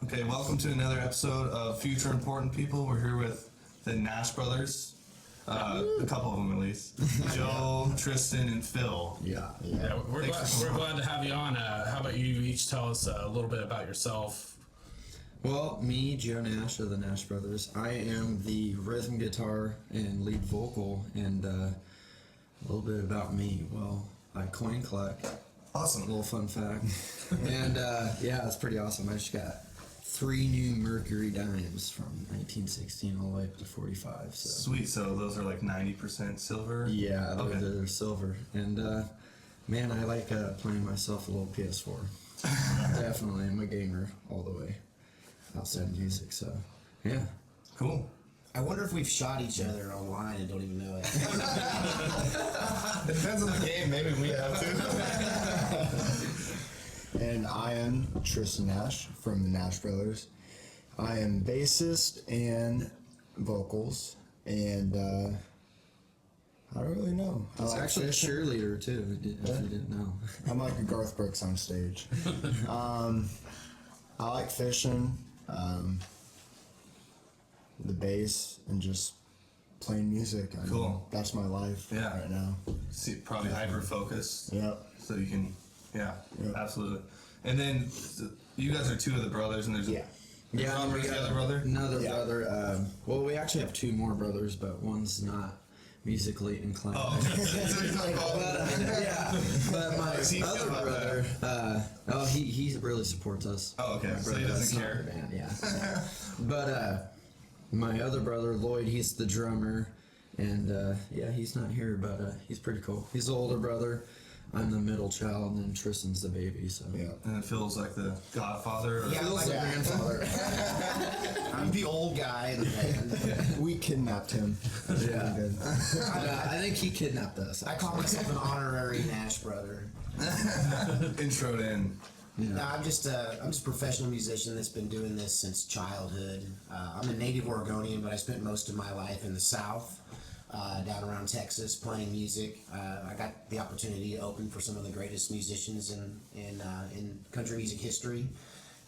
Okay, welcome to another episode of Future Important People. We're here with the Nash Brothers, a couple of them at least. Joe, Tristan, and Phil. Yeah. We're glad to have you on. How about you each tell us a little bit about yourself? Well, me, Joe Nash of the Nash Brothers. I am the rhythm guitar and lead vocal, and a little bit about me. Well, I coin collect. Awesome. A little fun fact. And yeah, it's pretty awesome. I just got 3 new Mercury dimes from 1916 all the way up to 45. So. Sweet. So those are like 90% silver? Yeah, Okay. they're silver. And man, I like playing myself a little PS4. Definitely, I'm a gamer all the way. Outside of music, so yeah. Cool. I wonder if we've shot each other online and don't even know it. It depends on the game. Maybe we have to. And I am Tristan Nash from the Nash Brothers. I am bassist and vocals, and I don't really know. I It's like actually a fishing. cheerleader too, if you didn't know. I'm like a Garth Brooks on stage. I like fishing, the bass, and just playing music. I mean, Cool. that's my life Yeah. right now. See, probably hyper focused. Yep. So you can, yeah, Yep. absolutely. And then you guys are 2 of the brothers, and there's Yeah. the drummer's the other brother. Another Yeah. brother. Well, we actually have 2 more brothers, but one's not musically inclined. Oh, okay. So he's like, Yeah, but my He feel other about brother, he really supports us. Oh, okay. My So he brother, doesn't that's not care. our band, yeah. But my other brother, Lloyd, he's the drummer, and yeah, he's not here, but he's pretty cool. He's the older brother. I'm the middle child, and then Tristan's the baby. So Yeah. And it feels like the godfather. Or Yeah. Phil's the Yeah. grandfather. I'm the old guy in the band. We kidnapped him. Yeah. Good. I think he kidnapped us. I call myself an honorary Nash brother. Introed in. No, I'm just a professional musician that's been doing this since childhood. I'm a native Oregonian, but I spent most of my life in the South, down around Texas, playing music. I got the opportunity to open for some of the greatest musicians in country music history,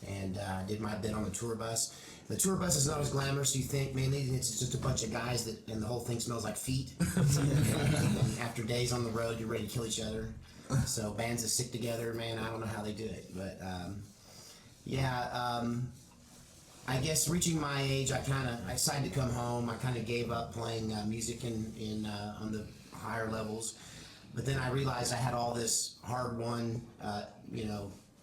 and did my bit on the tour bus. The tour bus is not as glamorous as you think. Mainly, it's just a bunch of guys and the whole thing smells like feet. And after days on the road, you're ready to kill each other. So bands that stick together, man, I don't know how they do it, but I guess reaching my age, I decided to come home. I kind of gave up playing music in on the higher levels, but then I realized I had all this hard-won,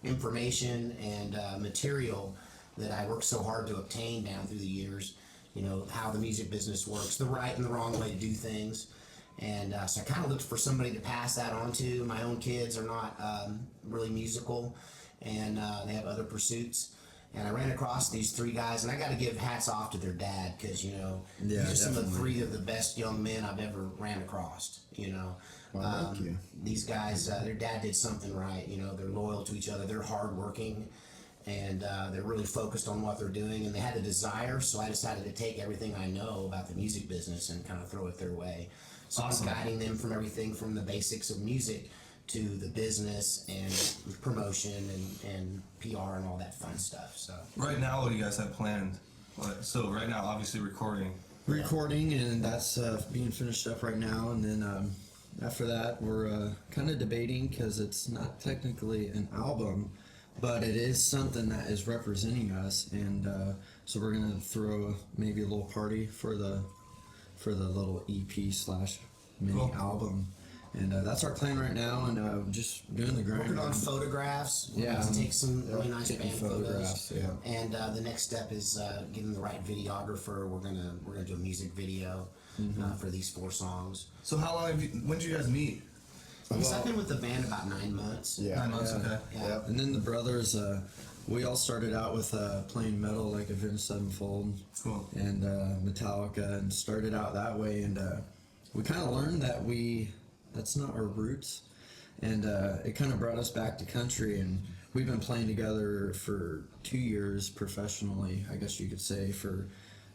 information and material that I worked so hard to obtain down through the years. You know how the music business works, the right and the wrong way to do things. And so I kind of looked for somebody to pass that on to. My own kids are not really musical, and they have other pursuits. And I ran across these 3 guys, and I got to give hats off to their dad, because Yeah, these are some of the definitely. 3 of the best young men I've ever ran across. Well, thank you. These guys, their dad did something right. They're loyal to each other. They're hardworking, and they're really focused on what they're doing. And they had a desire, so I decided to take everything I know about the music business and kind of throw it their way. So Awesome. I'm guiding them from everything from the basics of music to the business and promotion and PR and all that fun stuff. So Right now, what do you guys have planned? So right now, obviously recording. Recording, and that's being finished up right now, and then after that we're kind of debating, because it's not technically an album, but it is something that is representing us, and so we're gonna throw maybe a little party for the little EP / mini Cool. album, and that's our plan right now, and just doing the grind. working on photographs. We're Yeah. going to take some really nice Taking band photographs, photos. yeah. And the next step is getting the right videographer. We're gonna do a music video for these 4 songs. So how long when did you guys meet? I've been with the band about 9 months. Yeah. 9 months, okay. Yeah. And then the brothers, we all started out with playing metal, like Avenged Sevenfold Cool. and Metallica, and started out that way, and we kind of learned that that's not our roots, and it kind of brought us back to country, and we've been playing together for 2 years professionally, I guess you could say, for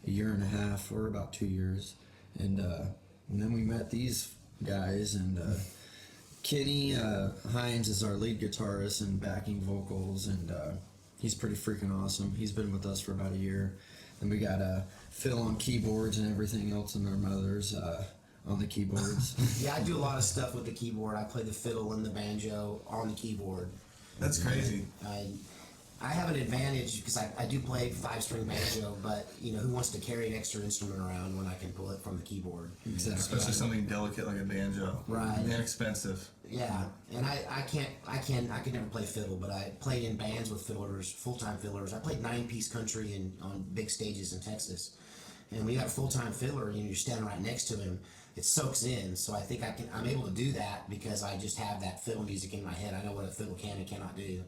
a year and a half, or about 2 years, and then we met these guys, and Kenny Hines is our lead guitarist and backing vocals, and He's pretty freaking awesome. He's been with us for about a year. And we got Phil on keyboards and everything else, and our mothers on the keyboards. Yeah, I do a lot of stuff with the keyboard. I play the fiddle and the banjo on the keyboard. That's crazy. I have an advantage because I do play 5-string banjo, but who wants to carry an extra instrument around when I can pull it from the keyboard? Exactly. Especially something delicate like a banjo. Right. And expensive. Yeah, and I could never play fiddle, but I played in bands with fiddlers, full-time fiddlers. I played 9-piece country on big stages in Texas, and when you got a full-time fiddler and you're standing right next to him, it soaks in. So I think I'm able to do that because I just have that fiddle music in my head. I know what a fiddle can and cannot do,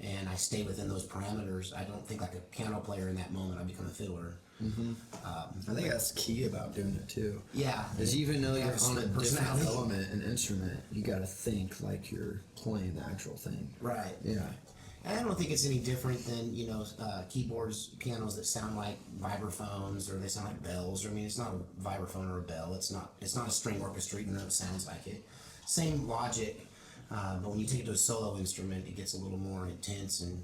and I stay within those parameters. I don't think like a piano player in that moment. I become a fiddler. I think that's key about doing it too. Yeah, Is even though you're have a on a split different personality. element and instrument, you got to think like you're playing the actual thing. right. Yeah. And I don't think it's any different than keyboards, pianos that sound like vibraphones or they sound like bells. I mean, it's not a vibraphone or a bell. It's not a string orchestra, even though it sounds like it. Same logic, but when you take it to a solo instrument, it gets a little more intense and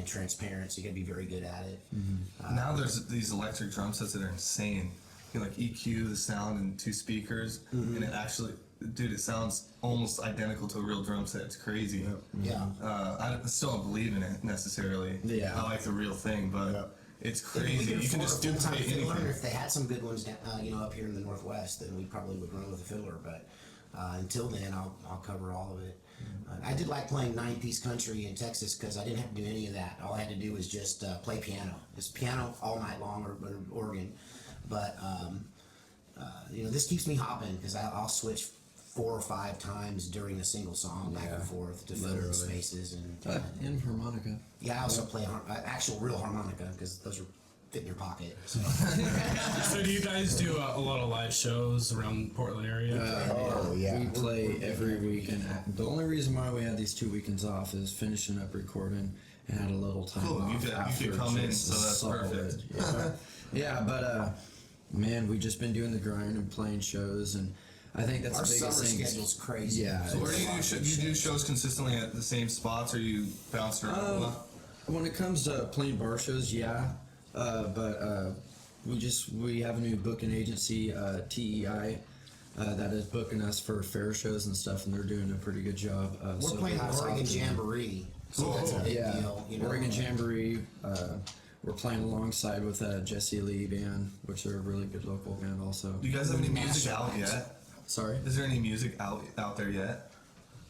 transparent. So you got to be very good at it. Now there's these electric drum sets that are insane. You can like EQ the sound in 2 speakers, and it actually, dude, it sounds almost identical to a real drum set. It's crazy. Yeah. I still don't believe in it necessarily. Yeah. I like the real thing, but it's crazy. You can just afford a full-time duplicate fiddler. anything. If they had some good ones, up here in the Northwest, then we probably would run with a fiddler. But until then, I'll cover all of it. I did like playing 9-piece country in Texas because I didn't have to do any of that. All I had to do was just play piano. It's piano all night long or organ. But this keeps me hopping because I'll switch 4 or 5 times during a single song back and forth to fill in spaces And harmonica. I also play actual real harmonica because those are fit in your pocket. So. So do you guys do a lot of live shows around Portland area? Oh yeah. We play every weekend. The only reason why we had these 2 weekends off is finishing up recording and had a little time Cool, you off could after come in, just so that's solid. perfect. Yeah, yeah, but man, we just been doing the grind and playing shows, and I think that's Our the biggest summer thing. schedule's crazy. Yeah. So where do you do shows consistently at the same spots, or you bounce around a lot? When it comes to playing bar shows, yeah, but we have a new booking agency, TEI, that is booking us for fair shows and stuff, and they're doing a pretty good job. We're so playing hats Oregon off to them. Jamboree, so that's a big Yeah, deal. Oregon Jamboree. We're playing alongside with Jesse Lee Band, which are a really good local band also. Do you guys have any music out yet? Sorry? Is there any music out there yet?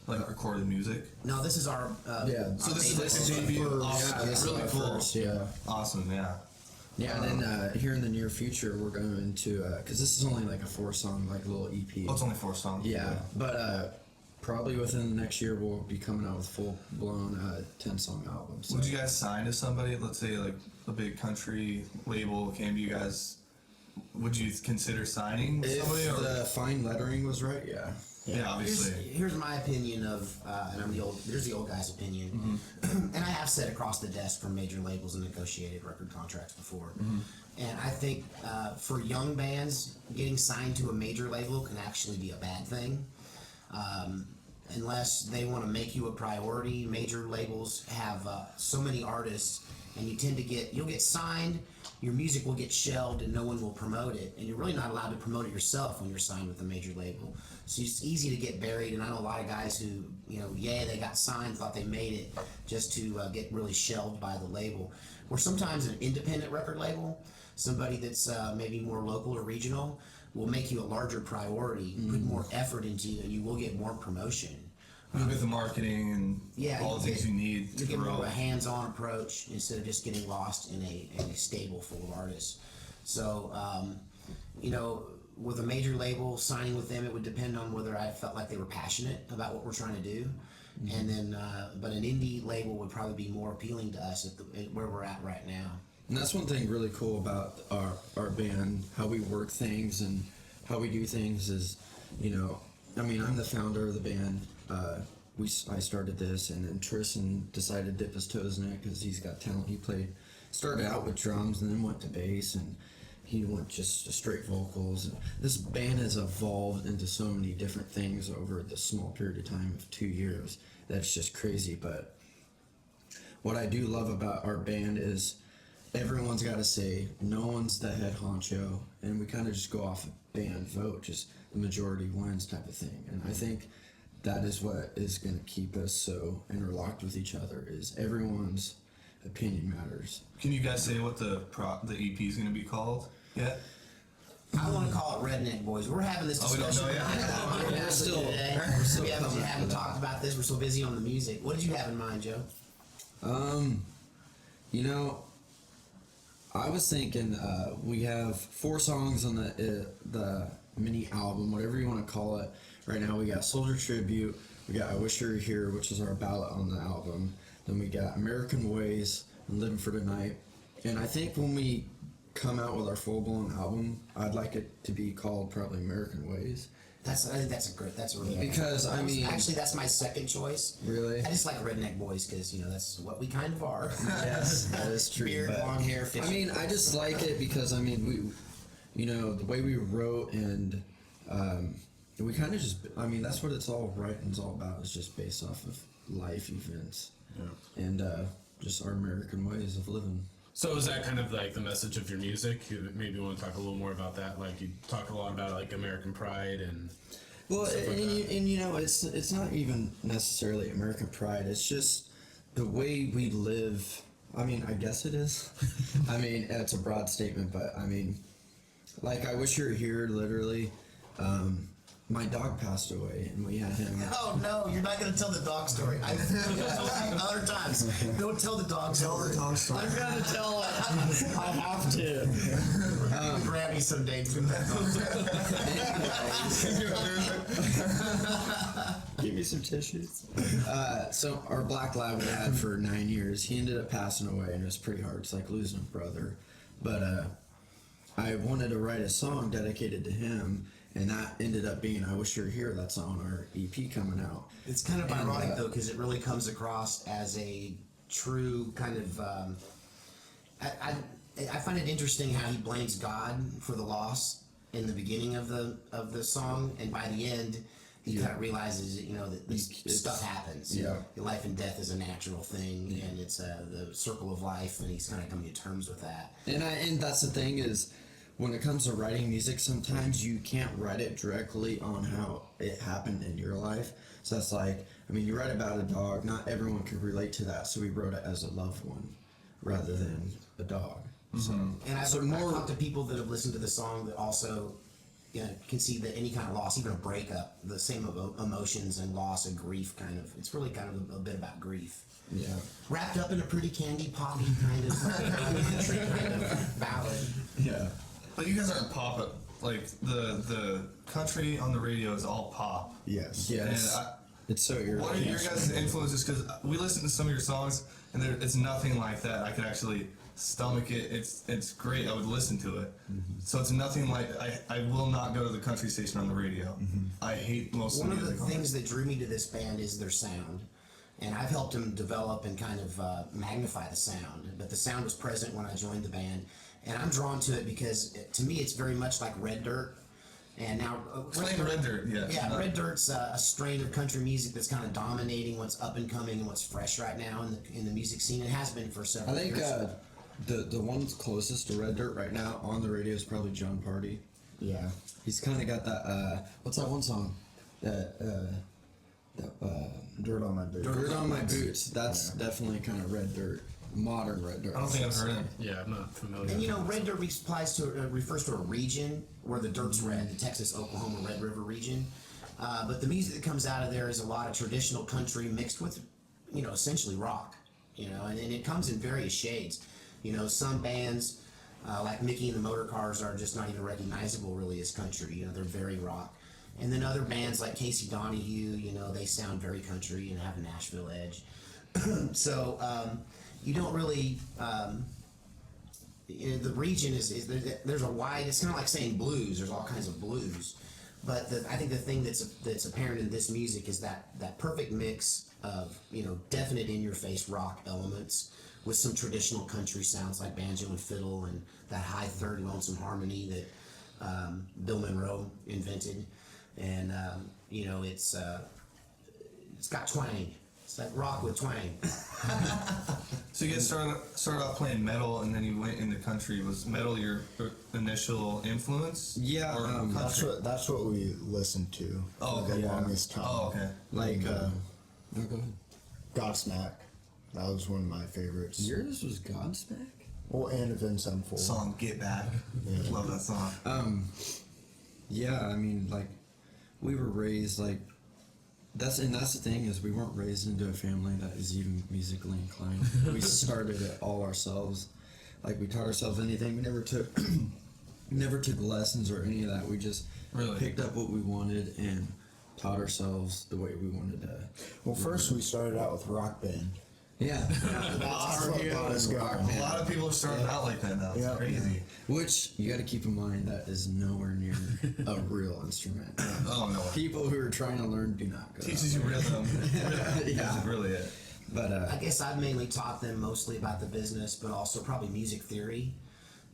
Like recorded music? No, this is our Yeah. So this our is baby. debut. Awesome. Yeah, this is Really our cool. first, yeah. Awesome, yeah. Yeah, and then here in the near future, we're going to, because this is only like a 4-song, like little EP. Oh, it's only 4 songs. Yeah, but probably within the next year, we'll be coming out with full-blown 10-song albums. So. Would you guys sign to somebody? Let's say like a big country label came to you guys. Would you consider signing with If somebody? Or? the fine lettering was right, yeah. Yeah, obviously. Here's my opinion of, and there's the old guy's opinion, and I have sat across the desk from major labels and negotiated record contracts before, and I think for young bands, getting signed to a major label can actually be a bad thing, unless they want to make you a priority. Major labels have so many artists, and you'll get signed, your music will get shelved, and no one will promote it, and you're really not allowed to promote it yourself when you're signed with a major label. So it's easy to get buried, and I know a lot of guys who, they got signed, thought they made it, just to get really shelved by the label. Or sometimes an independent record label, somebody that's maybe more local or regional, will make you a larger priority, put more effort into you, and you will get more promotion. You get the marketing and all the things you need to You get more of grow. a hands-on approach instead of just getting lost in a stable full of artists. So, with a major label, signing with them, it would depend on whether I felt like they were passionate about what we're trying to do. And then, but an indie label would probably be more appealing to us at where we're at right now. And that's one thing really cool about our band, how we work things and how we do things is, I'm the founder of the band. I started this, and then Tristan decided to dip his toes in it because he's got talent. He started out with drums and then went to bass, and he went just to straight vocals. And this band has evolved into so many different things over the small period of time of 2 years. That's just crazy, but what I do love about our band is everyone's got to say, no one's the head honcho, and we kind of just go off a band vote, just the majority wins type of thing. And I think that is what is going to keep us so interlocked with each other, is everyone's opinion matters. Can you guys say what the EP is going to be called yet? I want to call it Redneck Boys. We're having this Oh, we don't discussion. know yet? We're still We haven't talked about this. We're so busy on the music. What did you have in mind, Joe? You know, I was thinking we have 4 songs on the mini album, whatever you want to call it. Right now we got Soldier Tribute, we got I Wish You Were Here, which is our ballad on the album. Then we got American Ways and Living for Tonight. And I think when we come out with our full-blown album, I'd like it to be called probably American Ways. I think that's a really good Because, one. I mean... Actually, that's my second choice. Really? I just like Redneck Boys because, that's what we kind of are. Yes, that is true. Beard, but, long hair, fish. I mean, I just like it because, we, the way we wrote and we kind of just, that's what it's all writing's all about, is just based off of life events. Yeah. And just our American ways of living. So is that kind of like the message of your music? You maybe want to talk a little more about that. Like you talk a lot about like American pride and. Well, it's not even necessarily American pride. It's just the way we live. I guess it is. It's a broad statement, but like I Wish You Were Here. Literally, my dog passed away, and we had him. Oh no, you're not going to tell the dog story. I've told you other times. Don't tell the dog story. I'm gonna tell it. I have to. I'll grab you someday. Give me some tissues. So our black lab we had for 9 years, he ended up passing away, and it was pretty hard. It's like losing a brother. But I wanted to write a song dedicated to him, and that ended up being I Wish You Were Here. That's on our EP coming out. It's kind of ironic though, because it really comes across as a true kind of. I find it interesting how he blames God for the loss in the beginning of the song, and by the end, he kind of realizes that this stuff happens. Yeah. Life and death is a natural thing, and it's the circle of life, and he's kind of coming to terms with that. And that's the thing is, when it comes to writing music, sometimes you can't write it directly on how it happened in your life. So that's like, you write about a dog, not everyone could relate to that, so we wrote it as a loved one rather than a dog. So, And I've talked to people that have listened to the song that also can see that any kind of loss, even a breakup, the same emotions and loss and grief it's really kind of a bit about grief. Yeah. Wrapped up in a pretty candy poppy kind of ballad. Yeah. But you guys aren't pop. Like the country on the radio is all pop. Yes. Yes. And It's so irritating. what are your guys' influences? Because we listen to some of your songs, and it's nothing like that. I could actually stomach it. It's great. I would listen to it. So it's nothing like I will not go to the country station on the radio. I hate most One of of the the music. things that drew me to this band is their sound. And I've helped them develop and kind of magnify the sound. But the sound was present when I joined the band. And I'm drawn to it because, to me, it's very much like Red Dirt. And now, Explain Red Dirt, yes. Yeah, Red Dirt's a strain of country music that's kind of dominating what's up and coming and what's fresh right now in the music scene. It has been for several I think years. the one closest to Red Dirt right now on the radio is probably John Party. Yeah. He's kind of got that. What's that one song? Dirt on my boots. Dirt on My Boots. That's definitely kind of Red Dirt, modern Red Dirt. I don't think I've heard it. Yeah, I'm not familiar. And Red Dirt refers to a region where the dirt's red, the Texas, Oklahoma, Red River region. But the music that comes out of there is a lot of traditional country mixed with, essentially rock. And it comes in various shades. Some bands like Mickey and the Motor Cars are just not even recognizable really as country. They're very rock. And then other bands like Casey Donahue, they sound very country and have a Nashville edge. So you don't really. The region is there's a wide. It's kind of like saying blues. There's all kinds of blues, but I think the thing that's apparent in this music is that perfect mix of definite in your face rock elements with some traditional country sounds like banjo and fiddle and that high third lonesome harmony that Bill Monroe invented, and it's got twang. It's like rock with twang. So you guys started off playing metal, and then you went into country. Was metal your initial influence? Yeah, Or That's what we listened to Oh, for okay. the longest time. Oh, okay. like, no, go ahead. Godsmack. That was one of my favorites. Yours was Godsmack? Well, and Avenged Sevenfold. Song "Get Back." Love that song. Yeah, I mean, like, we were raised like that's the thing is we weren't raised into a family that is even musically inclined. We started it all ourselves. Like we taught ourselves anything. We never took never took lessons or any of that. We just Really? picked up what we wanted and taught ourselves the way we wanted to. Well, first we started out with Rock Band. Yeah, That's what got us going. A lot of people are starting out like that now. It's Yeah. crazy. which you got to keep in mind that is nowhere near a real instrument. Oh no. People who are trying to learn do not go. Teaches you rhythm. Yeah. Is really it. But I guess I've mainly taught them mostly about the business, but also probably music theory.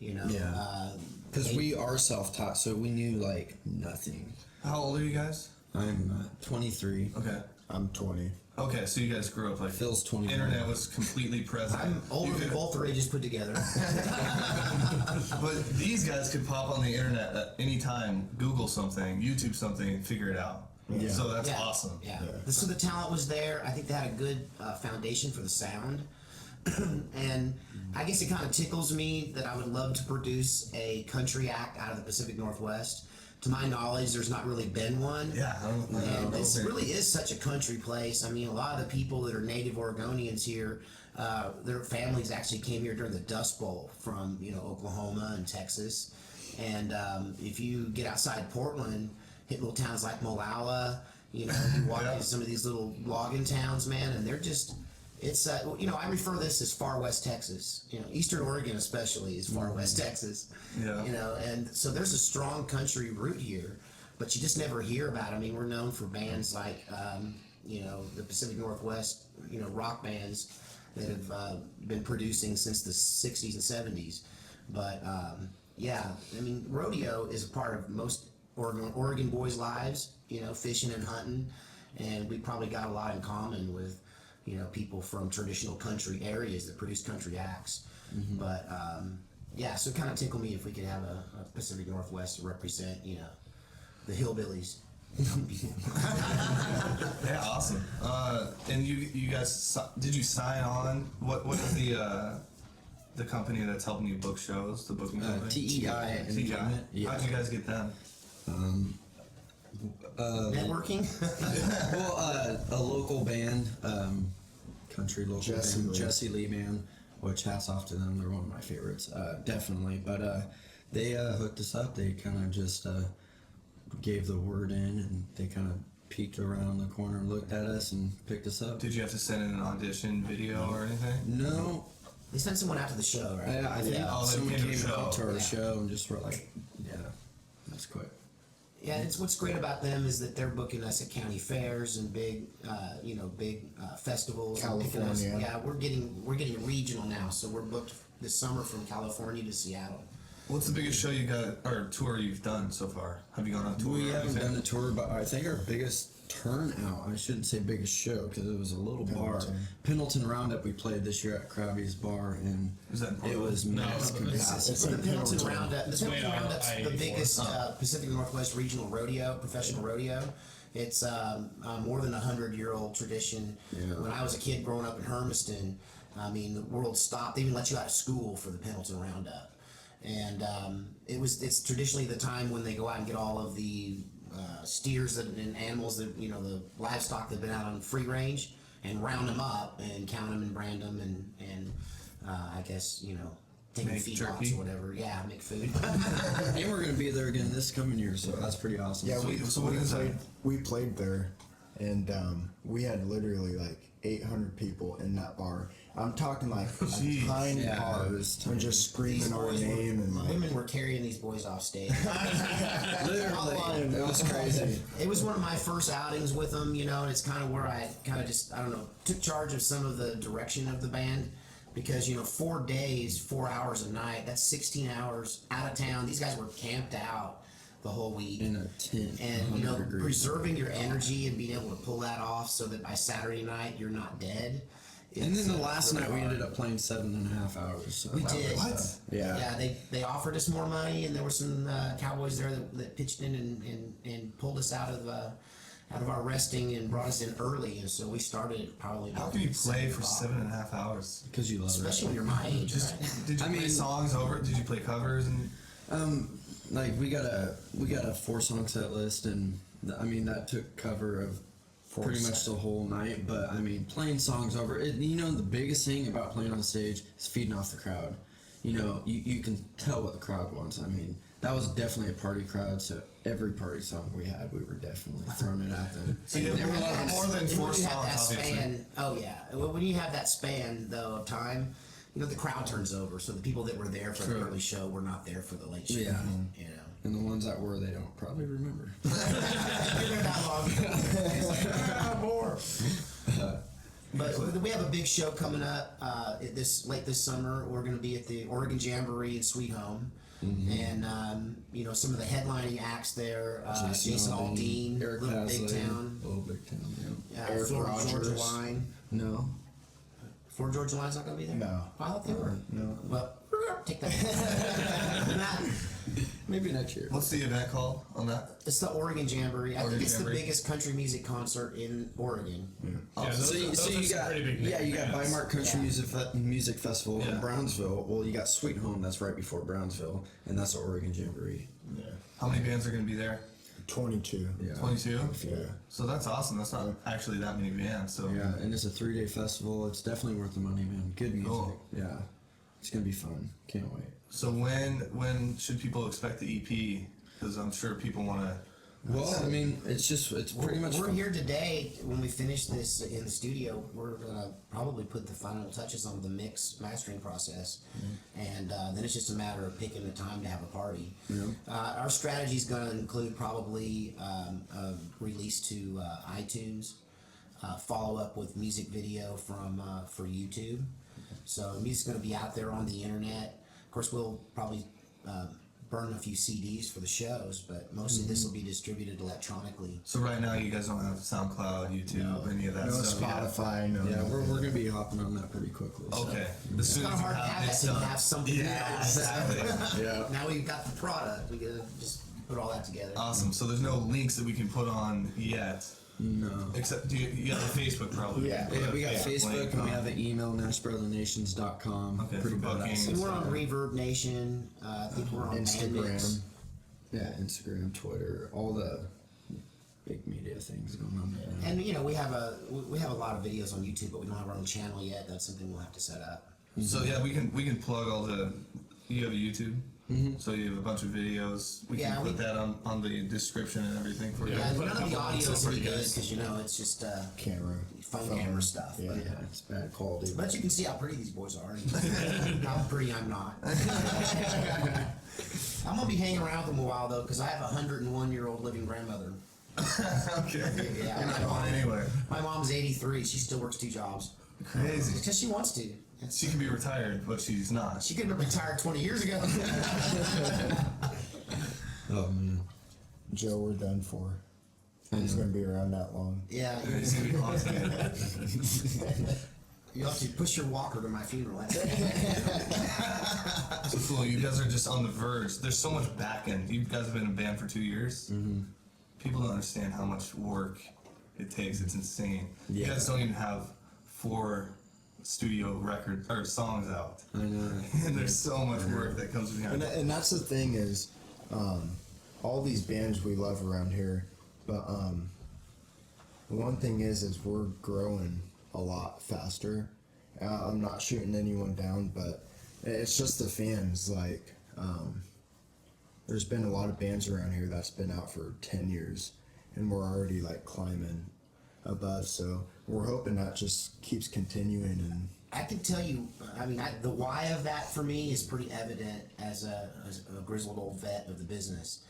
You know, Yeah. because we are self-taught, so we knew like nothing. How old are you guys? I'm 23. Okay. I'm 20. Okay, so you guys grew up like Phil's 21. internet was completely present. I'm older You than could- both our ages put together. But these guys could pop on the internet at any time, Google something, YouTube something, and figure it out. Yeah. So that's Yeah, awesome. Yeah. So the talent was there. I think they had a good foundation for the sound. And I guess it kind of tickles me that I would love to produce a country act out of the Pacific Northwest. To my knowledge, there's not really been one. Yeah, I don't And know. it really is such a country place. I mean, a lot of the people that are native Oregonians here, their families actually came here during the Dust Bowl from, Oklahoma and Texas. And if you get outside Portland, hit little towns like Molalla, you walk Yeah. into some of these little logging towns, man, and they're just, it's, I refer this as far west Texas. Eastern Oregon especially is far west Texas. Yeah. And so there's a strong country root here, but you just never hear about it. I mean, we're known for bands like, the Pacific Northwest, rock bands that have been producing since the 60s and 70s. But, yeah, I mean, rodeo is a part of most Oregon boys' lives, fishing and hunting. And we probably got a lot in common with, people from traditional country areas that produce country acts. But, yeah, so it kind of tickled me if we could have a Pacific Northwest to represent, the hillbillies. Yeah, awesome. And you guys, did you sign on? What is the company that's helping you book shows? The booking company. TEI Entertainment. Yeah. How'd you guys get them? Networking? Well, a local band, country local Jesse band, Lee. Jesse Lee Band, which hats off to them. They're one of my favorites, definitely. But they hooked us up. They kind of just gave the word in, and they kind of peeked around the corner, looked at us, and picked us up. Did you have to send in an audition video or anything? No, They sent someone out to the show, right? I think Oh, they someone came to came the out show. to our Yeah. show and just were like, yeah, that's quick. Yeah, it's what's great about them is that they're booking us at county fairs and big, festivals. and picking us- California. Yeah, we're getting regional now, so we're booked this summer from California to Seattle. What's the biggest show you got or tour you've done so far? Have you gone on tour? We or haven't anything? done a tour, but I think our biggest turnout, I shouldn't say biggest show because it was a little bar. Pendleton Roundup we played this year at Krabby's Bar, and Was that in it Portland? was mass capacity. It's The in Pendleton Pendleton. Roundup. The Pendleton way out Roundup's the I-84. biggest Pacific Northwest regional rodeo, professional rodeo. It's more than 100-year-old tradition. Yeah. When I was a kid growing up in Hermiston, I mean, the world stopped. They even let you out of school for the Pendleton Roundup. And it's traditionally the time when they go out and get all of the steers and animals that, the livestock that have been out on free range and round them up and count them and brand them and I guess, take them Make feedlots jerky? or whatever. Yeah, make food. And we're gonna be there again this coming year, so that's pretty awesome. Yeah, So what is that? we played there, and we had literally like 800 people in that bar. I'm talking like Jeez. a tiny Yeah, bar, it was and just screaming our name and like. Women were carrying these boys off stage. literally, it was crazy. It was one of my first outings with them, and it's kind of where I kind of just, I don't know, took charge of some of the direction of the band. Because, 4 days, 4 hours a night, that's 16 hours out of town. These guys were camped out. the whole week. In a tent, And 100 degrees. preserving your energy and being able to pull that off so that by Saturday night you're not dead. And then the last really night we hard. ended up playing 7.5 hours. So We did. What? Yeah. Yeah, they offered us more money, and there were some cowboys there that pitched in and pulled us out of our resting and brought us in early, and so we started at probably. How about can you play 7 for o'clock. 7.5 hours? Because you love Especially when you're my age, Just right? did you I play mean- songs over? Did you play covers and? it. Like we got a 4-song set list, and I mean that took cover of pretty much the whole night. But I mean, playing songs over it. You know, the biggest thing about playing on stage is feeding off the crowd. You know, you can tell what the crowd wants. I mean, that was definitely a party crowd. So every party song we had, we were definitely throwing it at them. So you And have more than And 4 when you have that songs, obviously. span, oh yeah. When you have that span though of time, you know the crowd turns over. So the people that were there for the True. early show were not there for the late show. Yeah. You know. And the ones that were, they don't probably remember. You're not long. It's like, more. But we have a big show coming up late this summer. We're going to be at the Oregon Jamboree in Sweet Home, and you know some of the headlining acts there. Jason Aldean, Eric Little Big Hasley, Town, Little Big Town. Yeah. Florida Georgia Rogers. Line. No. Florida Georgia Line's not going to be there. No. I thought they were. No. Well, take that. Maybe next year. What's the event called on that? It's the Oregon Jamboree. I Oregon think it's Jamboree. the biggest country music concert in Oregon. Yeah, those So, are- you, those so are you some got pretty big you got bands. Bymark Country Music Festival Yeah. in Brownsville. Well, you got Sweet Home that's right before Brownsville, and that's the Oregon Jamboree. How many bands are going to be there? 22. Yeah. 22. Yeah. So that's awesome. That's not actually that many bands. So Yeah, and it's a 3-day festival. It's definitely worth the money, man. Good music. Cool. Yeah, it's gonna be fun. Can't wait. So when should people expect the EP? Because I'm sure people want to. Well, I mean, it's pretty much. We're fun. here today. When we finish this in the studio, we're gonna probably put the final touches on the mastering process, and then it's just a matter of picking the time to have a party. Our strategy is going to include probably a release to iTunes, follow up with music video for YouTube. So the music's going to be out there on the internet. Of course, we'll probably burn a few CDs for the shows, but mostly this will be distributed electronically. So right now you guys don't have SoundCloud, YouTube, any of that No stuff. yet? Spotify, no. Yeah, we're gonna be hopping on that pretty quickly. So. Okay. As It's soon kind as of you hard to have it that till you done. have something Yeah, else. exactly. Yeah. Now we've got the product. We gotta just put all that together. Awesome. So there's no links that we can put on yet. No. Except you have a Facebook probably. Yeah. Yeah, we got Facebook link and we on- have an email, NashBrotherNations.com. Okay, Pretty for badass. bookings. And we're on Reverb Nation. I think we're on Instagram. Bandmix. Yeah, Instagram, Twitter, all the big media things going on right now. And you know we have a lot of videos on YouTube, but we don't have our own channel yet. That's something we'll have to set up. So yeah, we can plug all the. You have a YouTube. So you have a bunch of videos. We Yeah, can put we- that on the description and everything for you. Yeah, put a none of the couple audio links is up any for you good guys. because you know it's just Camera. phone camera stuff. Yeah. But, Yeah, it's bad quality. but you can see how pretty these boys are. And how pretty I'm not. I'm gonna be hanging around with them a while though, because I have a 101-year-old living grandmother. Okay. Yeah, You're my not mom- going anywhere. My mom's 83. She still works 2 jobs Crazy. because she wants to. She can be retired, but she's not. She could have been retired 20 years ago. Oh man. Joe, we're done for. He's going to be around that long. Yeah, It's gonna be awesome. you'll have to push your walker to my funeral. So cool. You guys are just on the verge. There's so much back end. You guys have been in a band for 2 years. People don't understand how much work it takes. It's insane. You Yeah. guys don't even have 4 studio records or songs out. I know. And there's so much work that comes behind it. And that's the thing is, all these bands we love around here, but the one thing is we're growing a lot faster. I'm not shooting anyone down, but it's just the fans. Like, there's been a lot of bands around here that's been out for 10 years, and we're already like climbing above. So we're hoping that just keeps continuing and. I can tell you, I mean, the why of that for me is pretty evident as a grizzled old vet of the business.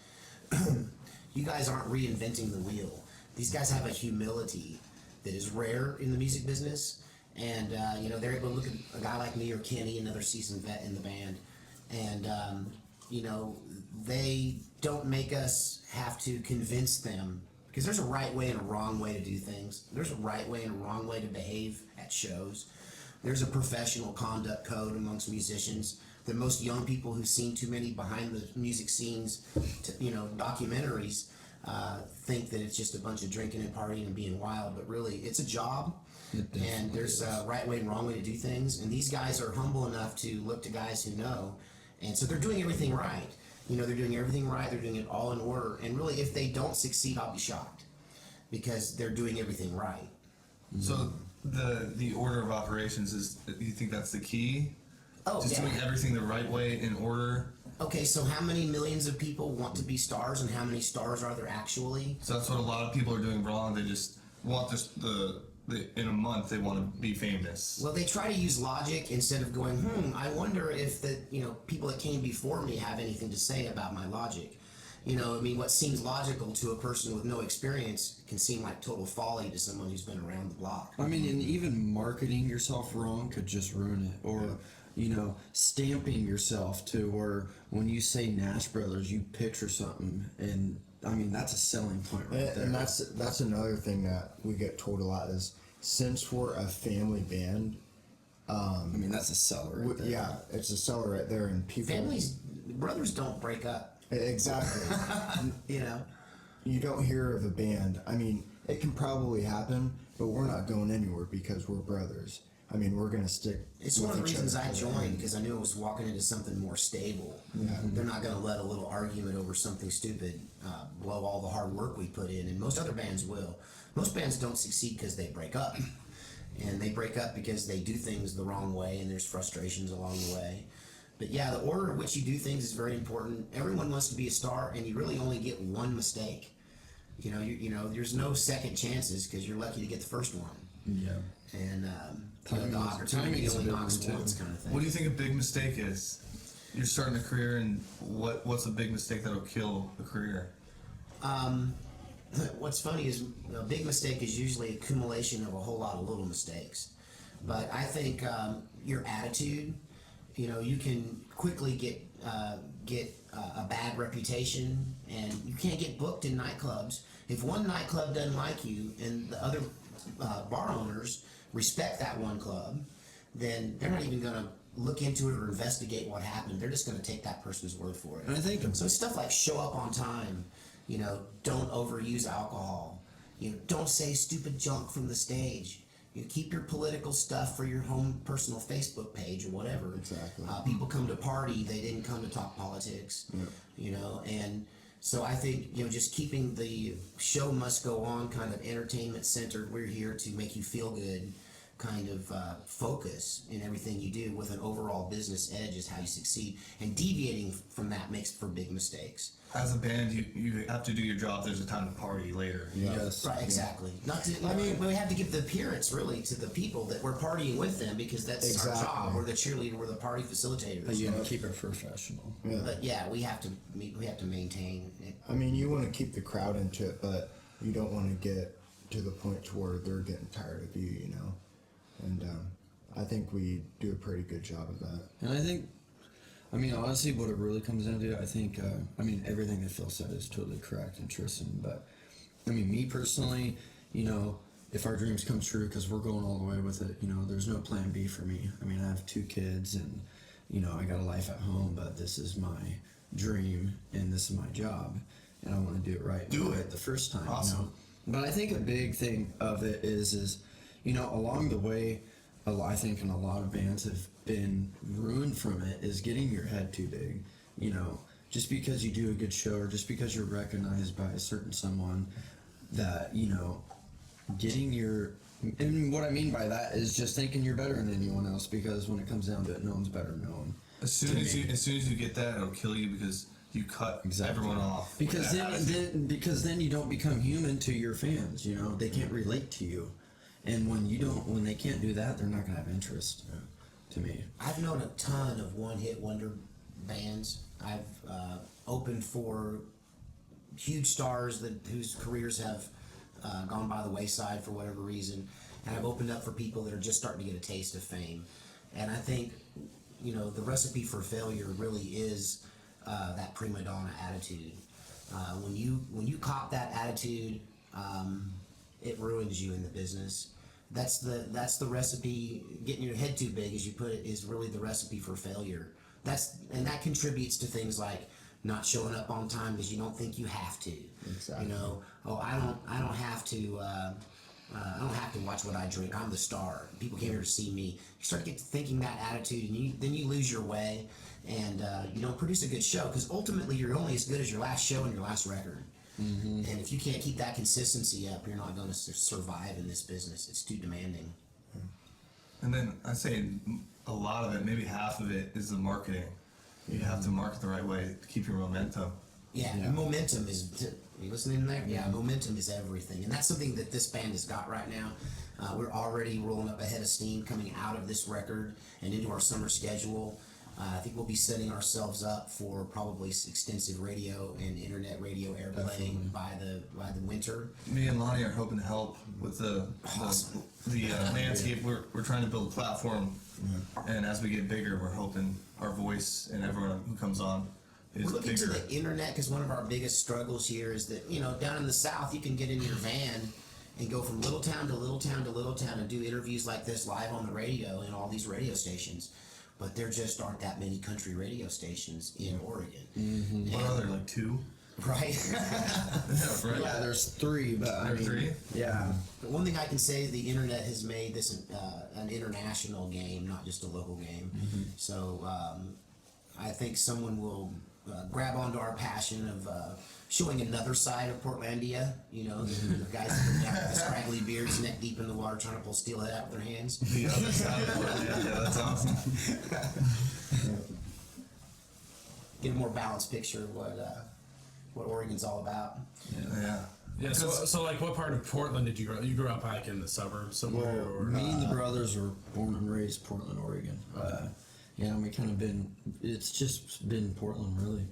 You guys aren't reinventing the wheel. These guys have a humility that is rare in the music business, and you know they're able to look at a guy like me or Kenny, another seasoned vet in the band, and you know, they don't make us have to convince them, because there's a right way and a wrong way to do things. There's a right way and a wrong way to behave at shows. There's a professional conduct code amongst musicians that most young people who've seen too many behind the music scenes, documentaries, think that it's just a bunch of drinking and partying and being wild, but really it's a job. And there's a right way and wrong way to do things, and these guys are humble enough to look to guys who know, and so they're doing everything right. You know, they're doing everything right, they're doing it all in order, and really if they don't succeed, I'll be shocked, because they're doing everything right. So the order of operations is, you think that's the key? Oh, Just yeah. doing everything the right way in order. Okay, so how many millions of people want to be stars, and how many stars are there actually? So that's what a lot of people are doing wrong. They just want in a month they want to be famous. Well, they try to use logic instead of going, I wonder if the people that came before me have anything to say about my logic. You know, I mean, what seems logical to a person with no experience can seem like total folly to someone who's been around the block. I mean, and even marketing yourself wrong could just ruin it. Or, stamping yourself to where when you say Nash Brothers, you picture something. And, I mean, that's a selling point right there. And that's another thing that we get told a lot is, since we're a family band, I mean, that's a seller right there. yeah, it's a seller right there, and people. Brothers don't break up. Exactly. You know? You don't hear of a band. I mean, it can probably happen, but we're not going anywhere because we're brothers. I mean, we're gonna stick. It's one of the reasons I joined, because I knew I was walking into something more stable. Yeah. They're not going to let a little argument over something stupid blow all the hard work we put in, and most other bands will. Most bands don't succeed because they break up, and they break up because they do things the wrong way, and there's frustrations along the way. But yeah, the order in which you do things is very important. Everyone wants to be a star, and you really only get one mistake. You know, there's no second chances because you're lucky to get the first one. Yeah. And Timing the is- opportunity timing is a only big knocks one, too. once, kind of thing. What do you think a big mistake is? You're starting a career, and what's a big mistake that'll kill a career? What's funny is a big mistake is usually accumulation of a whole lot of little mistakes. But I think your attitude, you can quickly get a bad reputation, and you can't get booked in nightclubs. If one nightclub doesn't like you and the other bar owners respect that one club, then they're not even going to look into it or investigate what happened. They're just going to take that person's word for it. And I think So it's stuff like show up on time, don't overuse alcohol, don't say stupid junk from the stage. Keep your political stuff for your home personal Facebook page or whatever. Exactly. People come to party, they didn't come to talk politics. And so I think, just keeping the show must go on kind of entertainment centered, we're here to make you feel good kind of focus in everything you do with an overall business edge is how you succeed. And deviating from that makes for big mistakes. As a band, you have to do your job. There's a time to party later. Yes. Right, exactly. Not to, we have to give the appearance really to the people that we're partying with them, because that's our Exactly. job. We're the cheerleader, we're the party facilitators. But you gotta keep it professional. Yeah. But yeah, we have to maintain it. I mean, you want to keep the crowd into it, but you don't want to get to the point to where they're getting tired of you, And I think we do a pretty good job of that. And I think, honestly, what it really comes down to, I think, everything that Phil said is totally correct and Tristan, but, me personally, if our dreams come true, because we're going all the way with it, there's no plan B for me. I have 2 kids and, I got a life at home, but this is my dream and this is my job, and I want to do it right. Do it. The first time, Awesome. But I think a big thing of it is, along the way, I think in a lot of bands have been ruined from it is getting your head too big. Just because you do a good show or just because you're recognized by a certain someone, that getting your, and what I mean by that is just thinking you're better than anyone else, because when it comes down to it, no one's better than no one. As soon as you get that, it'll kill you, because you cut everyone off. Because with that attitude. then you don't become human to your fans. They can't relate to you, and when they can't do that, they're not gonna have interest. To me, I've known a ton of one-hit wonder bands. I've opened for huge stars whose careers have gone by the wayside for whatever reason, and I've opened up for people that are just starting to get a taste of fame. And I think, the recipe for failure really is that prima donna attitude. When you cop that attitude, it ruins you in the business. That's the recipe. Getting your head too big, as you put it, is really the recipe for failure. That contributes to things like not showing up on time because you don't think you have to. Exactly. You know, oh, I don't have to. I don't have to watch what I drink. I'm the star. People came here to see me. You start to get to thinking that attitude, and then you lose your way, and you don't produce a good show because ultimately you're only as good as your last show and your last record. And if you can't keep that consistency up, you're not going to survive in this business. It's too demanding. And then I say a lot of it, maybe half of it, is the marketing. You have to market the right way to keep your momentum. Yeah, momentum is. You listening there? Yeah, momentum is everything, and that's something that this band has got right now. We're already rolling up ahead of steam coming out of this record and into our summer schedule. I think we'll be setting ourselves up for probably extensive radio and internet radio airplay by the winter. Me and Lonnie are hoping to help with the landscape. We're trying to build a platform, and as we get bigger, we're hoping our voice and everyone who comes on is We're looking bigger. to the internet because one of our biggest struggles here is that, you know, down in the South, you can get in your van and go from little town to little town to little town and do interviews like this live on the radio in all these radio stations. But there just aren't that many country radio stations in Oregon. What are there, like 2? Right? Yeah, right. Yeah, there's 3, but I There's mean, 3? yeah. But one thing I can say is the internet has made this an international game, not just a local game. So I think someone will grab onto our passion of showing another side of Portlandia. You know, the guys that are down with the scraggly beards, neck deep in the water, trying to pull steelhead out with their hands. The other side of it. Yeah, that's awesome. Get a more balanced picture of what Oregon's all about. Yeah. Yeah, so like, what part of Portland did you grow up? You grew up like in the suburbs somewhere, or Me and the brothers were born and raised Portland, Oregon. Yeah, and we kind of it's just been Portland, really.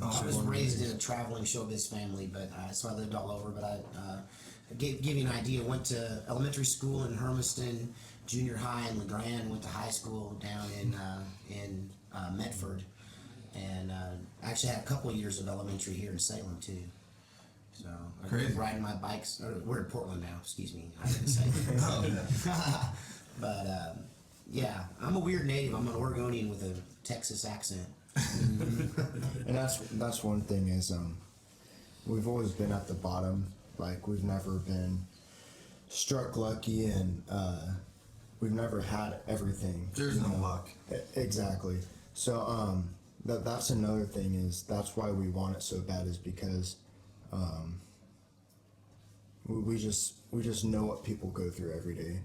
I was raised in a traveling showbiz family, but so I lived all over. But I give you an idea. Went to elementary school in Hermiston, junior high in LeGrand. Went to high school down in Medford, and actually had a couple of years of elementary here in Salem too. So I grew Crazy. up riding my bikes. We're in Portland now. Excuse me. I didn't say. Oh, yeah. But yeah, I'm a weird native. I'm an Oregonian with a Texas accent. And that's one thing is we've always been at the bottom. Like, we've never been struck lucky, and we've never had everything. There's no luck. Exactly. So that's another thing is that's why we want it so bad, is because we just know what people go through every day,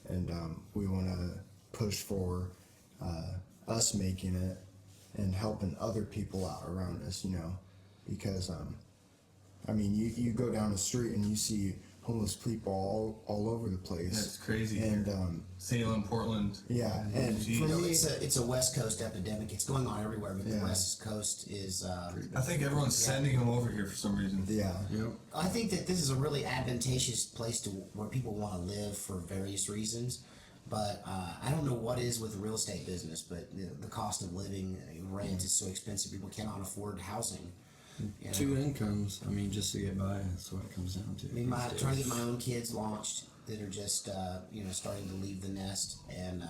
and we want to push for us making it and helping other people out around us, you know, because I mean, you go down the street and you see homeless people all over the place. That's crazy. And Salem, Portland. yeah, and Jeez. for You know, me, it's a West Coast epidemic. It's going on everywhere, but the West Coast is. I think everyone's sending them over here for some reason. yeah, Yep. I think that this is a really advantageous place to where people want to live for various reasons. But I don't know what is with the real estate business, but the cost of living, rent is so expensive, people cannot afford housing. You know? 2 incomes, I mean, just to get by, that's what it comes down to. I mean, trying to get my own kids launched that are just, starting to leave the nest, and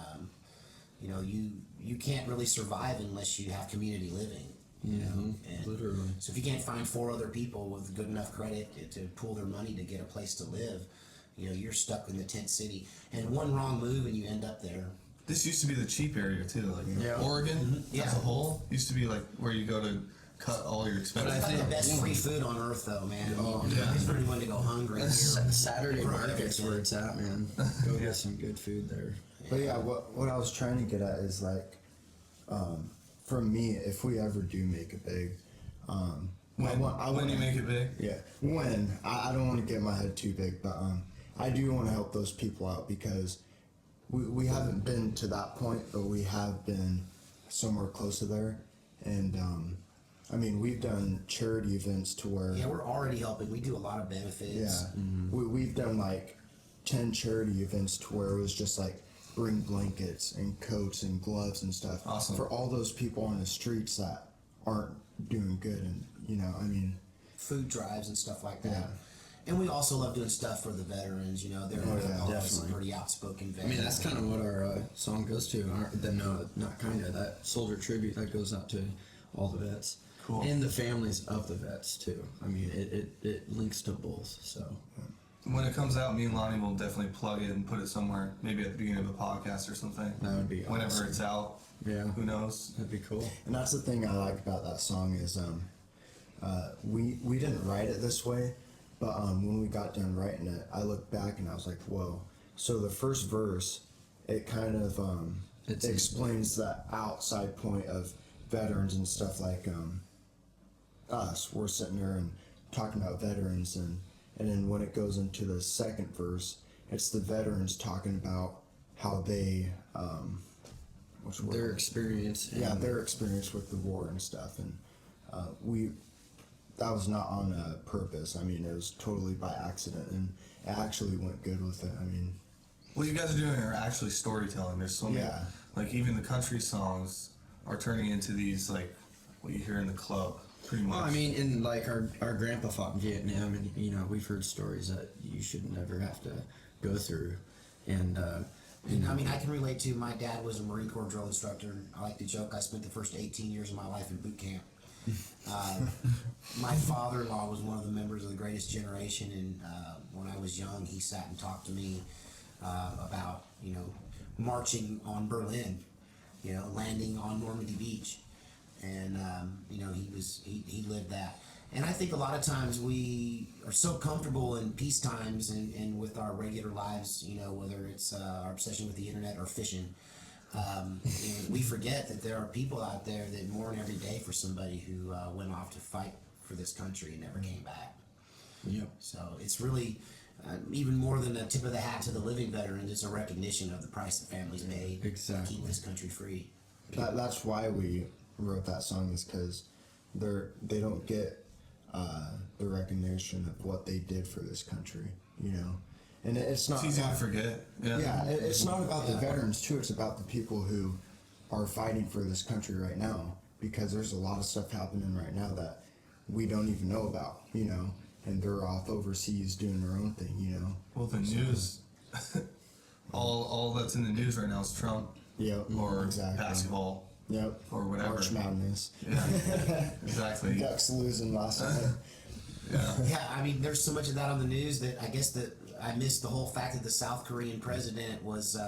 you can't really survive unless you have community living. You know, and Literally. so if you can't find 4 other people with good enough credit to pool their money to get a place to live, you know, you're stuck in the tent city. And one wrong move and you end up there. This used to be the cheap area too. Like Yeah. Oregon Yeah. as a whole used to be like where you go to cut all your expenses. It's like the best free food on earth, though, man. yeah. It's for anyone to go hungry. Saturday Right. market's where it's at, man. Go get some good food there. but yeah, what I was trying to get at is like, for me, if we ever do make it big, When you make it big. yeah, when I don't want to get my head too big, but I do want to help those people out because we haven't been to that point, but we have been somewhere close to there, and I mean, we've done charity events to where Yeah, we're already helping. We do a lot of benefits. yeah, we've done like 10 charity events to where it was just like bring blankets and coats and gloves and stuff Awesome. for all those people on the streets that aren't doing good, and I mean, food drives and stuff like that. Yeah. And we also love doing stuff for the veterans. They're yeah, always some definitely. pretty outspoken I veterans. mean, that's kind of what our song goes to. Not kind of, that soldier tribute that goes out to all the vets. Cool. And the families of the vets, too. I mean, it links to both, so. When it comes out, me and Lonnie will definitely plug it and put it somewhere, maybe at the beginning of a podcast or something. That would be Whenever awesome. it's out. Yeah. Who knows? That'd be cool. and that's the thing I like about that song is we didn't write it this way, but when we got done writing it, I looked back and I was like, whoa. So the first verse, it kind of It's explains that outside point of veterans and stuff like us. We're sitting there and talking about veterans, and then when it goes into the second verse, it's the veterans talking about how they what's the word? Their experience. Yeah, and- their experience with the war and stuff, and that was not on purpose. I mean, it was totally by accident, and it actually went good with it. I mean, What you guys are doing are actually storytelling. There's so many, Yeah. like even the country songs are turning into these like what you hear in the club, pretty much. Well, I mean, and like our grandpa fought in Vietnam, and we've heard stories that you should never have to go through, and I mean, I can relate to, my dad was a Marine Corps drill instructor. I like to joke, I spent the first 18 years of my life in boot camp. My father-in-law was one of the members of the Greatest Generation, and when I was young, he sat and talked to me about, marching on Berlin, landing on Normandy Beach, and he lived that. And I think a lot of times we are so comfortable in peace times and with our regular lives, whether it's our obsession with the internet or fishing, and we forget that there are people out there that mourn every day for somebody who went off to fight for this country and never came back. Yep. So it's really even more than a tip of the hat to the living veterans. It's a recognition of the price that families paid Exactly. to keep this country free. that's why we wrote that song, is because they don't get the recognition of what they did for this country, and it's not. it's easy to forget. Yeah, it's not about the veterans too. It's about the people who are fighting for this country right now, because there's a lot of stuff happening right now that we don't even know about, and they're off overseas doing their own thing, Well, the news, all that's in the news right now is Trump Yep, or exactly. basketball. Yep. Or whatever. March Madness. Yeah, exactly. Ducks losing last night. Yeah, I mean, there's so much of that on the news that I guess that I missed the whole fact that the South Korean president was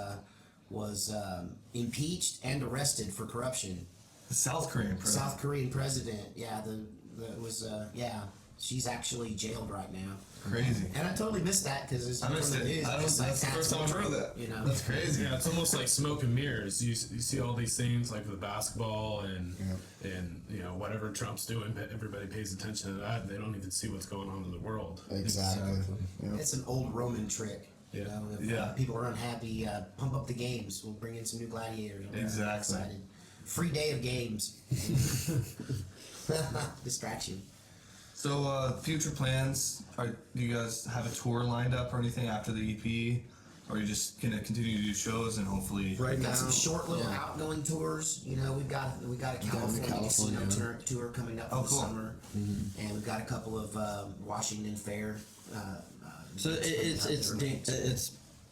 impeached and arrested for corruption. The South Korean president. South Korean president, yeah, she's actually jailed right now. Crazy. And I totally missed that because it's I from missed the it. news. That's the first time I've heard of that. That's crazy. Yeah, it's almost like smoke and mirrors. You see all these things like with basketball and whatever Trump's doing, but everybody pays attention to that, and they don't even see what's going on in the world. Exactly. Yep. It's an old Roman trick. If Yeah. people are unhappy, pump up the games. We'll bring in some new gladiators. I'm Exactly. excited. Free day of games. Distraction. So, future plans? Do you guys have a tour lined up or anything after the EP? Or are you just gonna continue to do shows and hopefully? Right We've now, got some short little yeah. outgoing tours. We've got a California, California. casino tour coming up for the cool. summer, and we've got a couple of Washington Fair. So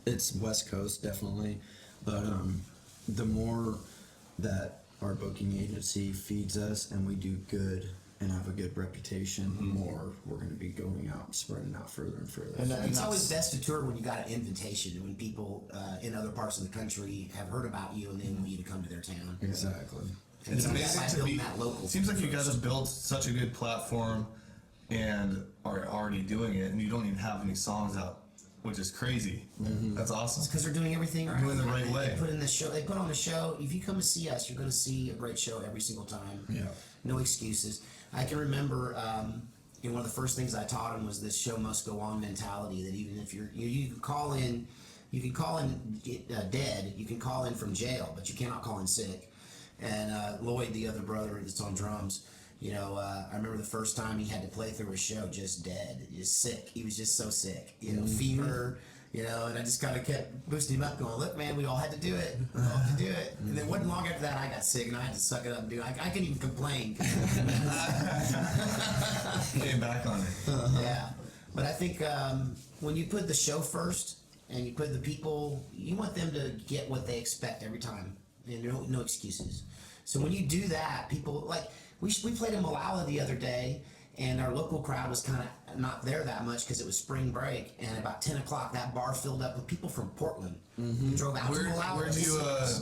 it's West Coast definitely, but the more that our booking agency feeds us and we do good and have a good reputation, the more we're going to be going out and spreading out further and further. And It's that's- always best to tour when you got an invitation, when people in other parts of the country have heard about you and they want you to come to their town. Exactly. And It's you do that amazing by to building be. that local. It seems like you first. guys have built such a good platform and are already doing it, and you don't even have any songs out, which is crazy. That's awesome. because they're doing everything right. Doing the right way. They put in the show. They put on a show. If you come to see us, you're going to see a great show every single time. Yeah. No excuses. I can remember. One of the first things I taught them was this show must go on mentality. That even if you can call in, dead. You can call in from jail, but you cannot call in sick. And Lloyd, the other brother that's on drums. I remember the first time he had to play through a show just dead, just sick. He was just so sick. Fever, You know, and I just kind of kept boosting him up, going, "Look, man, we all had to do it. We all had to do it." And then wasn't long after that, I got sick, and I had to suck it up and do it. I couldn't even complain. Came back on it. Yeah, but I think when you put the show first and you put the people, you want them to get what they expect every time, and no excuses. So when you do that, people like we played in Malala the other day. And our local crowd was kind of not there that much because it was spring break. And about 10 o'clock, that bar filled up with people from Portland who drove out to Malala.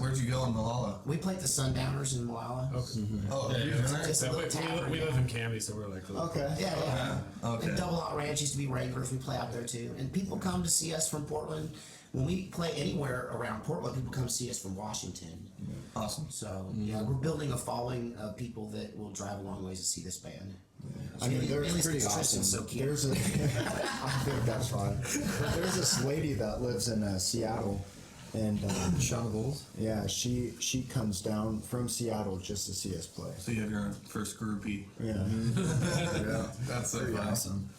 Where'd you go in Malala? We played the Sundowners in Malala. Oh, Yeah, you yeah. been there? Just a little tavern. We live in Canby, so we're like, Okay. Yeah. Okay. And Double Out Ranch used to be Wranglers. We play out there too. And people come to see us from Portland. When we play anywhere around Portland, people come see us from Washington. Awesome. So yeah, we're building a following of people that will drive a long ways to see this band. I mean, Bailey's there's pretty Tristan's awesome. so cute. There's a, I think that's fine. But there's this lady that lives in Seattle, and Sean Bowles. yeah, she comes down from Seattle just to see us play. So you have your first groupie. Yeah, Yeah, That's so pretty funny. awesome.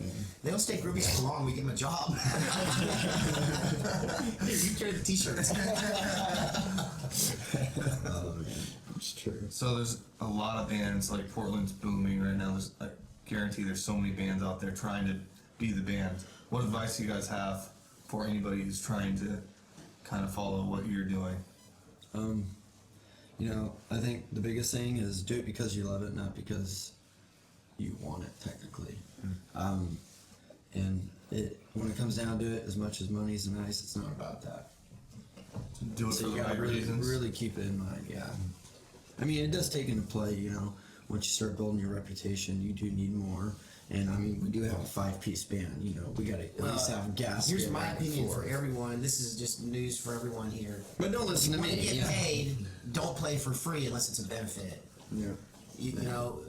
They don't stay groupies for long. We give them a job. Here, you carry the t-shirts. it's true. So there's a lot of bands, like Portland's booming right now. I guarantee there's so many bands out there trying to be the band. What advice do you guys have for anybody who's trying to kind of follow what you're doing? You know, I think the biggest thing is do it because you love it, not because you want it, technically. And when it comes down to it, as much as money's nice, it's not about that. Do it So for you the gotta right really, reasons. really keep it in mind, yeah. I mean, it does take into play, you know, once you start building your reputation, you do need more. And I mean, we do have a 5-piece band, you know, we gotta at least have gas. Here's get my back and opinion forth. for everyone. This is just news for everyone here. But don't listen to When you me. get Yeah. paid, don't play for free unless it's a benefit. Yeah. You know,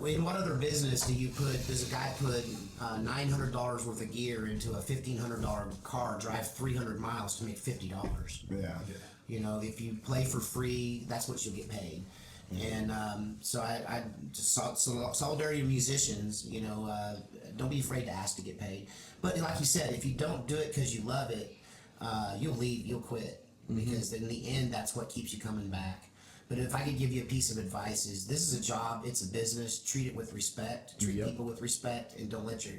in what other business does a guy put $900 worth of gear into a $1,500 car, drive 300 miles to make $50? Yeah. You know, if you play for free, that's what you'll get paid. And so I just solidarity to musicians, you know, don't be afraid to ask to get paid. But like you said, if you don't do it because you love it, you'll leave, you'll quit. Because in the end, that's what keeps you coming back. But if I could give you a piece of advice is this is a job, it's a business, treat it with respect, treat people with respect, and don't let your,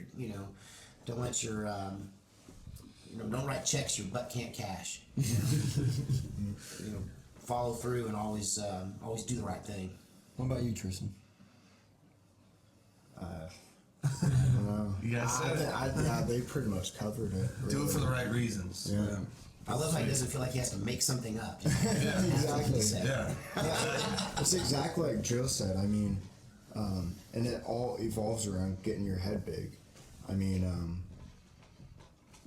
don't write checks your butt can't cash. You know, follow through and always do the right thing. What about you, Tristan? I don't know. You guys said it. Yeah, they pretty much covered it. Do it for really. the right reasons. Yeah. I love how he doesn't feel like he has to make something up. Exactly. Yeah. It's exactly like Joe said. I mean, and it all evolves around getting your head big. I mean,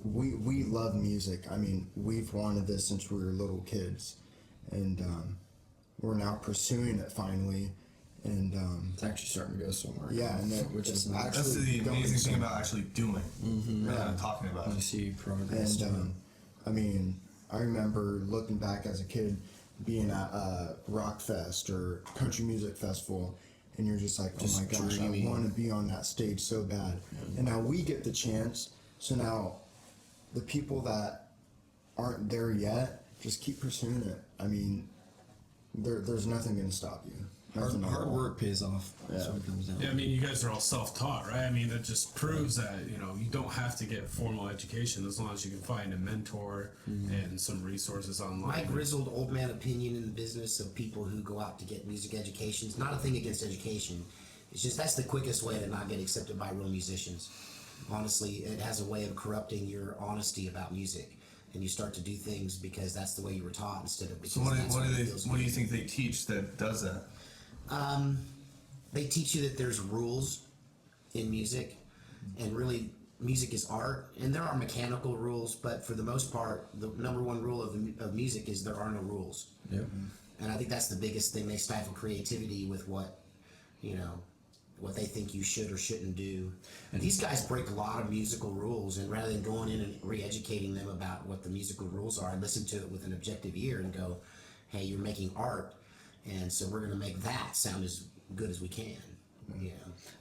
we love music. I mean, we've wanted this since we were little kids, and we're now pursuing it finally. And It's actually starting to go somewhere. yeah, and it, Which it's is nice. That's actually the going amazing thing somewhere. about actually doing, rather than talking about You it. see progress. And I mean, I remember looking back as a kid, being at Rock Fest or Country Music Festival, and you're just like, oh Just my gosh, dreaming. I want to be on that stage so bad. And now we get the chance. So now, the people that aren't there yet, just keep pursuing it. I mean, there's nothing going to stop you. Nothing at Hard all. work pays off. That's Yeah. what it comes down Yeah, I to. mean, you guys are all self-taught, right? I mean, that just proves that, you don't have to get formal education as long as you can find a mentor and some resources online. My grizzled old man opinion in the business of people who go out to get music education is not a thing against education. It's just that's the quickest way to not get accepted by real musicians. Honestly, it has a way of corrupting your honesty about music. And you start to do things because that's the way you were taught instead of because So what that's do it they? feels What do you good. think they teach that does that? They teach you that there's rules in music, and really music is art, and there are mechanical rules, but for the most part, the number one rule of music is there are no rules. Yep. And I think that's the biggest thing. They stifle creativity with what they think you should or shouldn't do. And these guys break a lot of musical rules, and rather than going in and re-educating them about what the musical rules are, I listen to it with an objective ear and go, hey, you're making art, and so we're going to make that sound as good as we can. Yeah.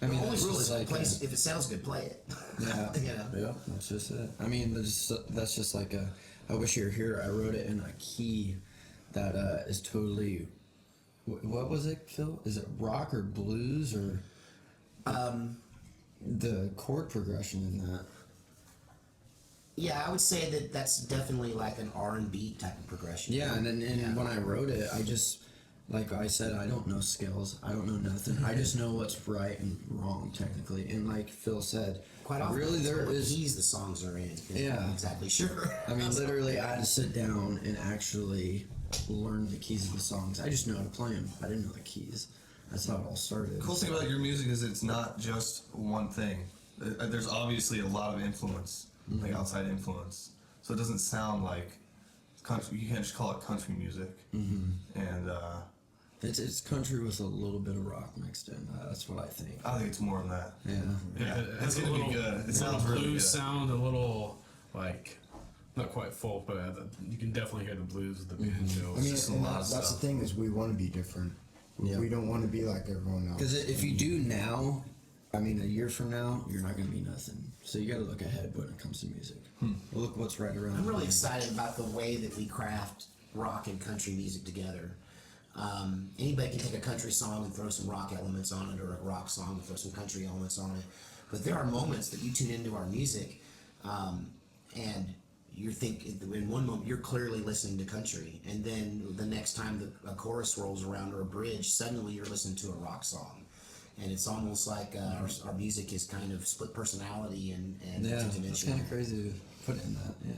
I mean, the only it's rule just is like, if it sounds good, play it. Yeah, You know? yeah, that's just it. I mean, that's just like a. I wish you were here. I wrote it in a key that is totally. What was it, Phil? Is it rock or blues or? The chord progression in that. Yeah, I would say that that's definitely like an R&B type of progression. Yeah, and then when I wrote it, I just, like I said, I don't know scales. I don't know nothing. I just know what's right and wrong technically. And like Phil said, Quite often, really it's there what is. keys the songs are in. 'Cause Yeah. I'm not exactly sure. I mean, literally, I had to sit down and actually learn the keys of the songs. I just know how to play them. I didn't know the keys. That's how it all started. Cool thing about your music is it's not just one thing. There's obviously a lot of influence, like outside influence. So it doesn't sound like country. You can't just call it country music. And It's country with a little bit of rock mixed in. That's what I think. I think it's more than that. Yeah. Yeah, It it's has a gonna little, be good. It a sounds little really blues good. sound, a little like not quite folk, but you can definitely hear the blues with the banjo. I mean, just a and lot of that's the stuff. thing is we want to be different. Yeah. We don't want to be like everyone else. Because if you do now, I mean, a year from now, you're not going to be nothing. So you got to look ahead when it comes to music. Look what's right around. I'm really the excited about the way that we craft rock and country music together. Anybody can take a country song and throw some rock elements on it, or a rock song and throw some country elements on it. But there are moments that you tune into our music, and you think in one moment you're clearly listening to country, and then the next time a chorus rolls around or a bridge, suddenly you're listening to a rock song. And it's almost like our music is kind of split personality and Yeah, it's multidimensional. kind of crazy to put in that. Yeah.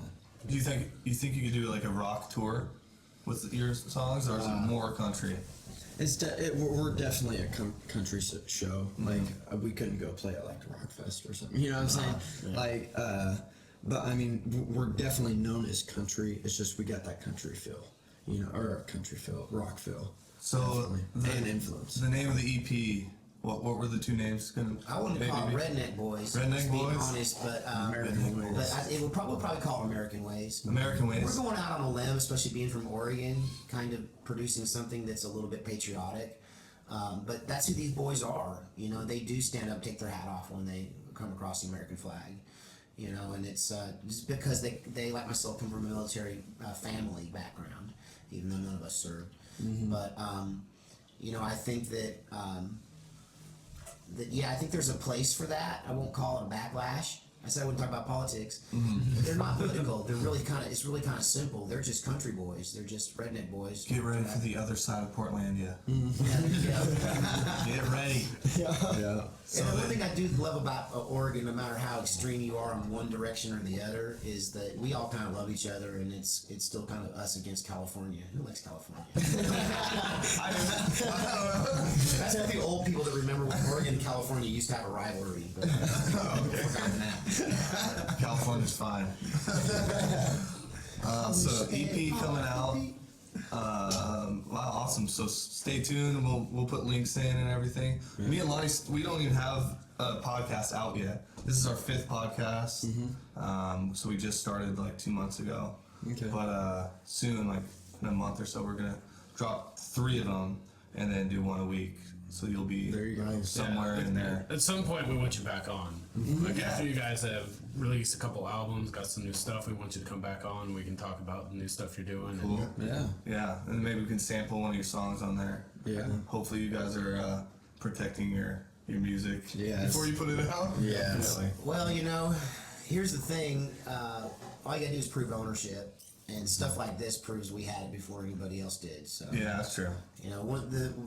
Do you think you could do like a rock tour with your songs, or is it more country? We're definitely a country show. Like we couldn't go play at like Rockfest or something. You know what I'm saying? Yeah. Like, but I mean, we're definitely known as country. It's just we got that country feel, you know, or country feel, rock feel. So Definitely. And influence. The name of the EP. What were the two names? I wouldn't call it Redneck Boys. Redneck to be Boys? honest, but American Ways. but it would probably call American Ways. American We're Ways. going out on a limb, especially being from Oregon, kind of producing something that's a little bit patriotic. But that's who these boys are. You know, they do stand up, take their hat off when they come across the American flag. You know, and it's just because they like myself come from a military family background, even though none of us served. But you know, I think that. I think there's a place for that. I won't call it a backlash. I said I wouldn't talk about politics. But they're not political. They're really it's really kind of simple. They're just country boys. They're just redneck boys. Get ready for the other side of Portlandia. Yeah. Get ready. Yeah. And the one thing I do love about Oregon, no matter how extreme you are in one direction or the other, is that we all kind of love each other, and it's still kind of us against California. Who likes California? That's for the old people that remember when Oregon and California used to have a rivalry. But we've forgotten that. California's fine. So EP coming out. Wow, awesome. So stay tuned. We'll put links in and everything. Me and Lonnie, we don't even have a podcast out yet. This is our 5th podcast. So we just started like 2 months ago. Okay. But soon, like in a month or so, we're gonna drop 3 of them and then do 1 a week. So you'll be There you go. somewhere in there. At some point, we want you back on. Like after you guys have released a couple albums, got some new stuff, we want you to come back on. We can talk about the new stuff you're doing. Cool. Yeah. Yeah, and maybe we can sample one of your songs on there. Yeah. Hopefully you guys are protecting your music Yes. before you put it out. Yes. Well, you know, here's the thing. All you gotta do is prove ownership. And stuff like this proves we had it before anybody else did. So Yeah, that's true. you know,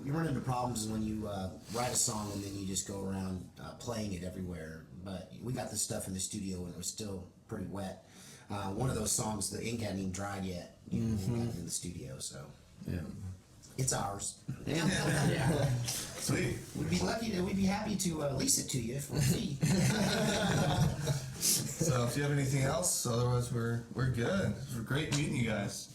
you run into problems when you write a song and then you just go around playing it everywhere. But we got this stuff in the studio and it was still pretty wet. One of those songs, the ink hadn't even dried yet. You know, when we got it in the studio, so Yeah. it's ours. Sweet. We'd be happy to lease it to you for a fee. So if you have anything else, otherwise we're good. It was great meeting you guys.